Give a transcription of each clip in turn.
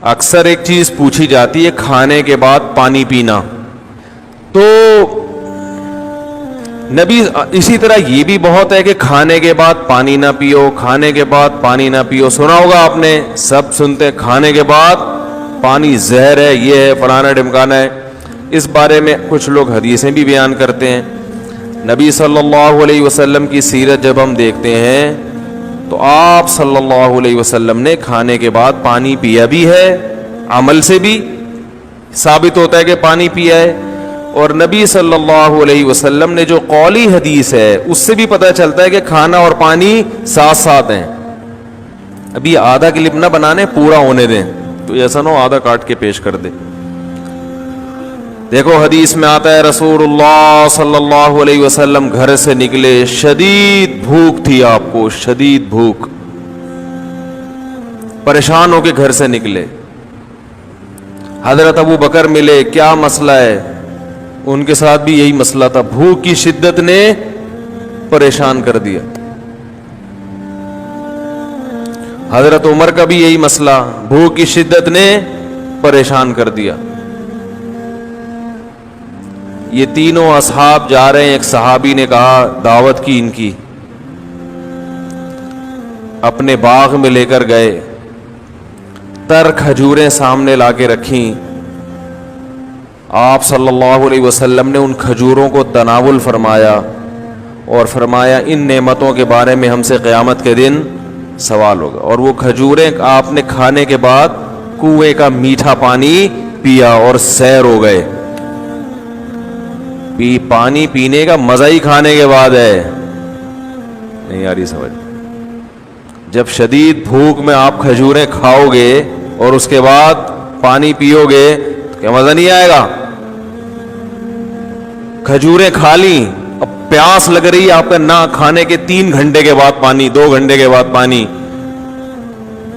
اکثر ایک چیز پوچھی جاتی ہے کھانے کے بعد پانی پینا، تو نبی اسی طرح یہ بھی بہت ہے کہ کھانے کے بعد پانی نہ پیو، کھانے کے بعد پانی نہ پیو. سنا ہوگا آپ نے، سب سنتے کھانے کے بعد پانی زہر ہے، یہ ہے فلانا ڈمکانا ہے. اس بارے میں کچھ لوگ حدیثیں بھی بیان کرتے ہیں. نبی صلی اللہ علیہ وسلم کی سیرت جب ہم دیکھتے ہیں تو آپ صلی اللہ علیہ وسلم نے کھانے کے بعد پانی پیا بھی ہے، عمل سے بھی ثابت ہوتا ہے کہ پانی پیا ہے. اور نبی صلی اللہ علیہ وسلم نے جو قولی حدیث ہے اس سے بھی پتہ چلتا ہے کہ کھانا اور پانی ساتھ ساتھ ہیں. ابھی آدھا کلپ نہ بنانے، پورا ہونے دیں، تو ایسا نہ ہو آدھا کاٹ کے پیش کر دے. دیکھو حدیث میں آتا ہے رسول اللہ صلی اللہ علیہ وسلم گھر سے نکلے، شدید بھوک تھی آپ کو، شدید بھوک، پریشان ہو کے گھر سے نکلے. حضرت ابو بکر ملے، کیا مسئلہ ہے؟ ان کے ساتھ بھی یہی مسئلہ تھا، بھوک کی شدت نے پریشان کر دیا. حضرت عمر کا بھی یہی مسئلہ، بھوک کی شدت نے پریشان کر دیا. یہ تینوں اصحاب جا رہے ہیں. ایک صحابی نے کہا دعوت کی ان کی، اپنے باغ میں لے کر گئے، تر کھجوریں سامنے لا کے رکھیں. آپ صلی اللہ علیہ وسلم نے ان کھجوروں کو تناول فرمایا اور فرمایا ان نعمتوں کے بارے میں ہم سے قیامت کے دن سوال ہوگا. اور وہ کھجوریں آپ نے کھانے کے بعد کنویں کا میٹھا پانی پیا اور سیر ہو گئے. پانی پینے کا مزہ ہی کھانے کے بعد ہے. نہیں آ رہی سمجھ؟ جب شدید بھوک میں آپ کھجوریں کھاؤ گے اور اس کے بعد پانی پیو گے تو کیا مزہ نہیں آئے گا؟ کھجوریں کھا لی، اب پیاس لگ رہی ہے آپ کا، نہ کھانے کے 3 گھنٹے کے بعد پانی، 2 گھنٹے کے بعد پانی،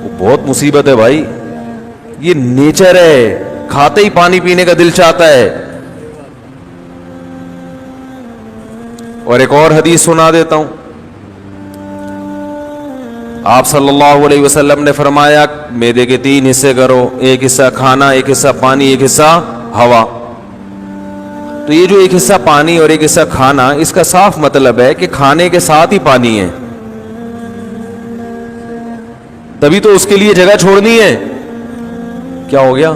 وہ بہت مصیبت ہے بھائی. یہ نیچر ہے، کھاتے ہی پانی پینے کا دل چاہتا ہے. اور ایک اور حدیث سنا دیتا ہوں. آپ صلی اللہ علیہ وسلم نے فرمایا معدے کے 3 حصے کرو، ایک حصہ کھانا، ایک حصہ پانی، ایک حصہ ہوا. تو یہ جو ایک حصہ پانی اور ایک حصہ کھانا، اس کا صاف مطلب ہے کہ کھانے کے ساتھ ہی پانی ہے، تبھی تو اس کے لیے جگہ چھوڑنی ہے. کیا ہو گیا؟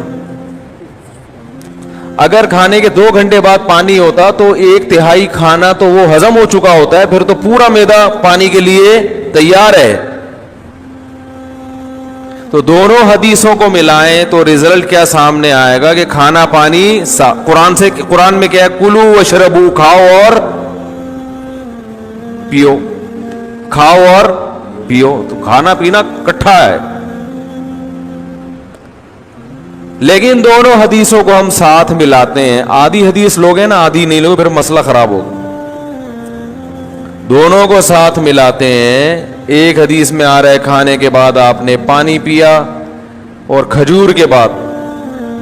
اگر کھانے کے 2 گھنٹے بعد پانی ہوتا تو 1/3 کھانا تو وہ ہضم ہو چکا ہوتا ہے، پھر تو پورا معدہ پانی کے لیے تیار ہے. تو دونوں حدیثوں کو ملائیں تو رزلٹ کیا سامنے آئے گا کہ کھانا پانی قرآن میں کیا ہے؟ کلو وشربو، کھاؤ اور پیو، کھاؤ اور پیو. تو کھانا پینا اکٹھا ہے. لیکن دونوں حدیثوں کو ہم ساتھ ملاتے ہیں. آدھی حدیث لوگ ہیں نا، آدھی نہیں لوگ، پھر مسئلہ خراب ہوگا. دونوں کو ساتھ ملاتے ہیں. ایک حدیث میں آ رہا ہے کھانے کے بعد آپ نے پانی پیا اور کھجور کے بعد،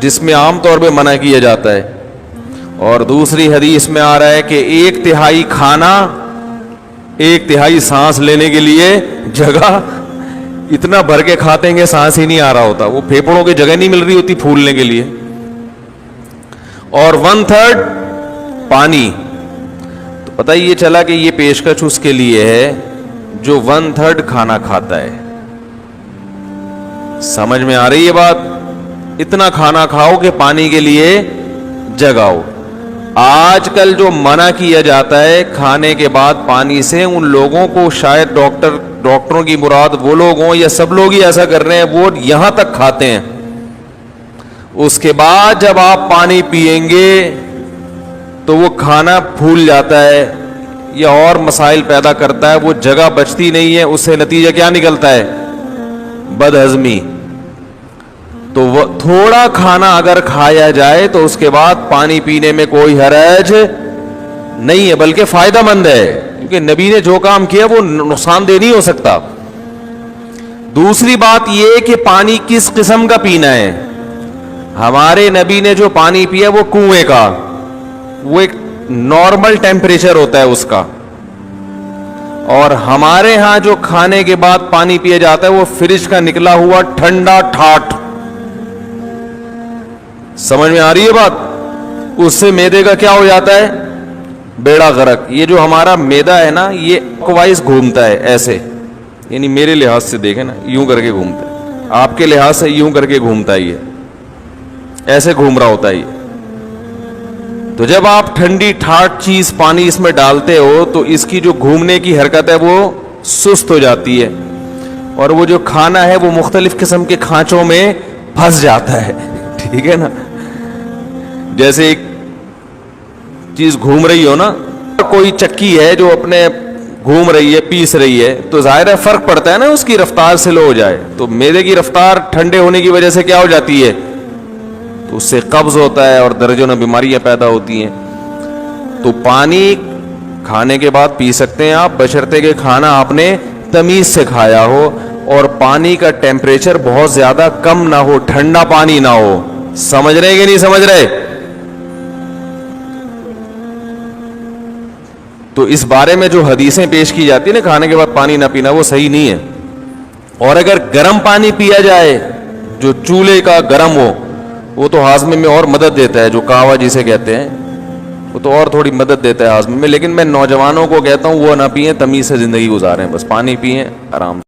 جس میں عام طور پہ منع کیا جاتا ہے. اور دوسری حدیث میں آ رہا ہے کہ 1/3 کھانا، 1/3 سانس لینے کے لیے جگہ. اتنا بھر کے کھاتے ہیں کہ سانس ہی نہیں آ رہا ہوتا، وہ پھیپھڑوں کی جگہ نہیں مل رہی ہوتی پھولنے کے لیے. اور 1/3 پانی. تو پتہ یہ چلا کہ یہ پیشکش اس کے لیے ہے جو 1/3 کھانا کھاتا ہے. سمجھ میں آ رہی ہے بات؟ اتنا کھانا کھاؤ کہ پانی کے لیے جگہ ہو. آج کل جو منع کیا جاتا ہے کھانے کے بعد پانی سے، ان لوگوں کو شاید ڈاکٹروں کی مراد وہ لوگ ہوں یا سب لوگ ہی ایسا کر رہے ہیں، وہ یہاں تک کھاتے ہیں، اس کے بعد جب آپ پانی پیئیں گے تو وہ کھانا پھول جاتا ہے یا اور مسائل پیدا کرتا ہے، وہ جگہ بچتی نہیں ہے. اس سے نتیجہ کیا نکلتا ہے؟ بد ہضمی. تو وہ تھوڑا کھانا اگر کھایا جائے تو اس کے بعد پانی پینے میں کوئی حرج نہیں ہے، بلکہ فائدہ مند ہے، کیونکہ نبی نے جو کام کیا وہ نقصان دہ نہیں ہو سکتا. دوسری بات یہ کہ پانی کس قسم کا پینا ہے. ہمارے نبی نے جو پانی پیا وہ کنویں کا، وہ ایک نارمل ٹیمپریچر ہوتا ہے اس کا. اور ہمارے ہاں جو کھانے کے بعد پانی پیا جاتا ہے وہ فریج کا نکلا ہوا ٹھنڈا ٹھاٹ. سمجھ میں آ رہی ہے بات؟ اس سے میدے کا کیا ہو جاتا ہے؟ بیڑا غرق. یہ جو ہمارا میدا ہے نا یہ وائز گھومتا ہے ایسے, یعنی میرے لحاظ سے دیکھیں نا یوں کر کے گھومتا ہے, آپ کے لحاظ سے یوں کر کے گھومتا ہے, یہ ایسے گھوم رہا ہوتا ہے یہ. تو جب آپ ٹھنڈی ٹھاٹ چیز پانی اس میں ڈالتے ہو تو اس کی جو گھومنے کی حرکت ہے وہ سست ہو جاتی ہے, اور وہ جو کھانا ہے وہ مختلف قسم کے کھانچوں میں پھنس جاتا ہے. ٹھیک ہے نا, جیسے ایک چیز گھوم رہی ہو نا, کوئی چکی ہے جو اپنے گھوم رہی ہے پیس رہی ہے, تو ظاہر ہے فرق پڑتا ہے نا اس کی رفتار سے لو ہو جائے, تو میدے کی رفتار ٹھنڈے ہونے کی وجہ سے کیا ہو جاتی ہے, تو اس سے قبض ہوتا ہے اور درجنوں بیماریاں پیدا ہوتی ہیں. تو پانی کھانے کے بعد پی سکتے ہیں آپ, بشرطے کہ کھانا آپ نے تمیز سے کھایا ہو اور پانی کا ٹیمپریچر بہت زیادہ کم نہ ہو, ٹھنڈا پانی نہ ہو. سمجھ رہے کہ نہیں سمجھ رہے؟ تو اس بارے میں جو حدیثیں پیش کی جاتی ہیں نا کھانے کے بعد پانی نہ پینا, وہ صحیح نہیں ہے. اور اگر گرم پانی پیا جائے جو چولہے کا گرم ہو, وہ تو ہاضمے میں اور مدد دیتا ہے, جو کہوا جسے کہتے ہیں وہ تو اور تھوڑی مدد دیتا ہے ہاضمے میں. لیکن میں نوجوانوں کو کہتا ہوں وہ نہ پئیں, تمیز سے زندگی گزاریں, بس پانی پئیں آرام سے.